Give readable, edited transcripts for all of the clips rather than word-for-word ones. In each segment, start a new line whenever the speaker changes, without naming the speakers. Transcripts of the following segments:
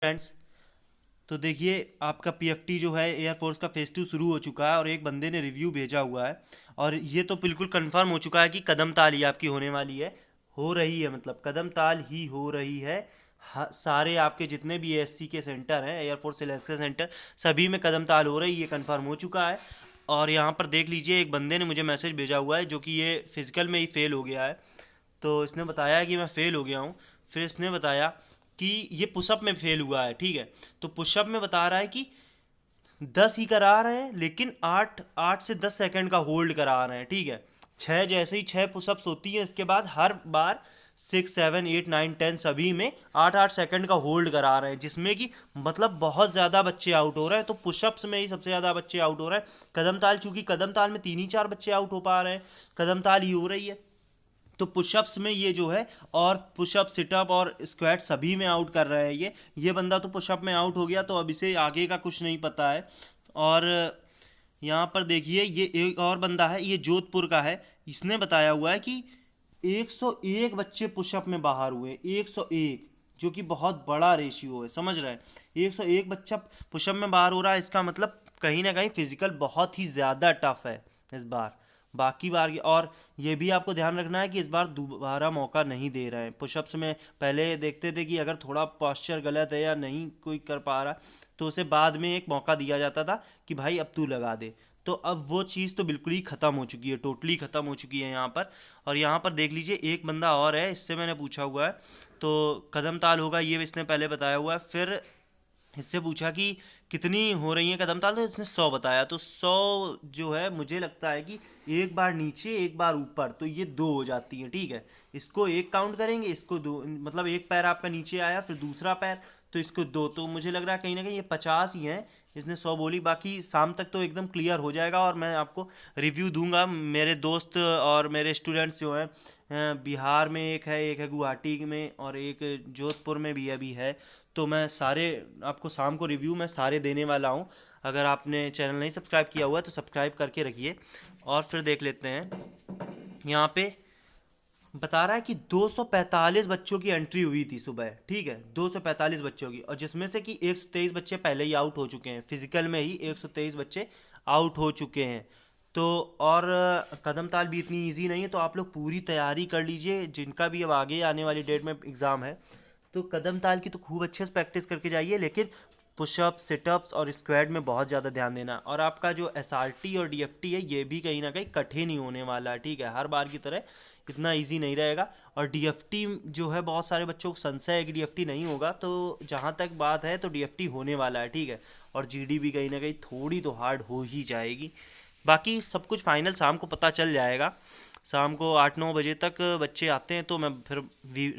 Friends, तो देखिए आपका पीएफटी जो है एयरफोर्स का फेज़ 2 शुरू हो चुका है और एक बंदे ने रिव्यू भेजा हुआ है और ये तो बिल्कुल कंफर्म हो चुका है कि कदम ताल ही आपकी होने वाली है, हो रही है, मतलब कदम ताल ही हो रही है। सारे आपके जितने भी एएससी के सेंटर हैं, एयरफोर्स सिलेक्शन सेंटर, सभी में कदम ताल हो रही है, ये कंफर्म हो चुका है। और यहाँ पर देख लीजिए, एक बंदे ने मुझे मैसेज भेजा हुआ है जो कि ये फिजिकल में ही फेल हो गया है। तो इसने बताया कि मैं फ़ेल हो गया हूँ। फिर इसने बताया कि ये पुशअप में फ़ेल हुआ है, ठीक है। तो पुशअप में बता रहा है कि 10 ही करा रहे हैं, लेकिन 8 से 10 सेकंड का होल्ड करा रहे हैं, ठीक है। छः जैसे ही 6 पुशअप्स होती हैं, इसके बाद हर बार 6, 7, 8, 9, 10 सभी में 8 8 सेकंड का होल्ड करा रहे हैं, जिसमें कि मतलब बहुत ज़्यादा बच्चे आउट हो रहे हैं। तो पुशअप्स में ही सबसे ज़्यादा बच्चे आउट हो रहे हैं। कदम ताल, चूँकि कदम ताल में 3 ही 4 बच्चे आउट हो पा रहे हैं, कदम ताल ही हो रही है। तो पुशअप्स में ये जो है, और पुशअप, सिटअप और स्क्वाट सभी में आउट कर रहे हैं ये बंदा तो पुशअप में आउट हो गया, तो अब इसे आगे का कुछ नहीं पता है। और यहाँ पर देखिए, ये एक और बंदा है, ये जोधपुर का है। इसने बताया हुआ है कि 101 बच्चे पुशअप में बाहर हुए, 101, जो कि बहुत बड़ा रेशियो है, समझ रहे हैं। 101 बच्चा पुशअप में बाहर हो रहा है, इसका मतलब कहीं ना कहीं फिजिकल बहुत ही ज़्यादा टफ है इस बार। बाकी बार और ये भी आपको ध्यान रखना है कि इस बार दोबारा मौका नहीं दे रहे हैं। पुशअप्स में पहले देखते थे कि अगर थोड़ा पोस्चर गलत है या नहीं कोई कर पा रहा, तो उसे बाद में एक मौका दिया जाता था कि भाई अब तू लगा दे। तो अब वो चीज़ तो बिल्कुल ही ख़त्म हो चुकी है, टोटली ख़त्म हो चुकी है यहाँ पर। और यहाँ पर देख लीजिए, एक बंदा और है, इससे मैंने पूछा हुआ है, तो कदम ताल होगा ये इसने पहले बताया हुआ है। फिर इससे पूछा कि कितनी हो रही है कदम ताल, तो इसने 100 बताया। तो 100 जो है, मुझे लगता है कि एक बार नीचे एक बार ऊपर, तो ये 2 हो जाती हैं, ठीक है। इसको एक काउंट करेंगे, इसको 2, मतलब एक पैर आपका नीचे आया, फिर दूसरा पैर, तो इसको 2। तो मुझे लग रहा है कहीं ना कहीं ये 50 ही हैं। इसने 100 बोली, बाकी शाम तक तो एकदम क्लियर हो जाएगा और मैं आपको रिव्यू दूंगा। मेरे दोस्त और मेरे स्टूडेंट्स जो हैं, बिहार में एक है गुवाहाटी में, और एक जोधपुर में भी अभी है। तो मैं सारे आपको शाम को रिव्यू मैं सारे देने वाला हूँ। अगर आपने चैनल नहीं सब्सक्राइब किया हुआ है तो सब्सक्राइब करके रखिए। और फिर देख लेते हैं, यहाँ पे बता रहा है कि 245 बच्चों की एंट्री हुई थी सुबह, ठीक है, 245 बच्चों की, और जिसमें से कि 123 बच्चे पहले ही आउट हो चुके हैं, फिजिकल में ही 123 बच्चे आउट हो चुके हैं। तो और कदम ताल भी इतनी इजी नहीं है, तो आप लोग पूरी तैयारी कर लीजिए, जिनका भी अब आगे आने वाली डेट में एग्ज़ाम है। तो कदम ताल की तो खूब अच्छे से प्रैक्टिस करके जाइए, लेकिन पुशअप्स, सिटअप्स और स्क्वाड में बहुत ज़्यादा ध्यान देना। और आपका जो एसआरटी और डीएफटी है, ये भी कहीं ना कहीं कठिन ही होने वाला है, ठीक है, हर बार की तरह इतना इजी नहीं रहेगा। और डीएफटी जो है, बहुत सारे बच्चों को संशय है कि डीएफटी नहीं होगा, तो जहाँ तक बात है तो डीएफटी होने वाला है, ठीक है। और जीडी भी कहीं ना कहीं थोड़ी तो हार्ड हो ही जाएगी। बाकी सब कुछ फाइनल शाम को पता चल जाएगा। शाम को 8 9 बजे तक बच्चे आते हैं तो मैं फिर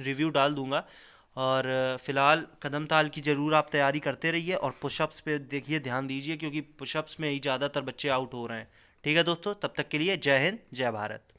रिव्यू डाल दूंगा। और फ़िलहाल कदम ताल की ज़रूर आप तैयारी करते रहिए, और पुशअप्स पे देखिए, ध्यान दीजिए, क्योंकि पुशअप्स में ही ज़्यादातर बच्चे आउट हो रहे हैं। ठीक है दोस्तों, तब तक के लिए जय हिंद, जय भारत।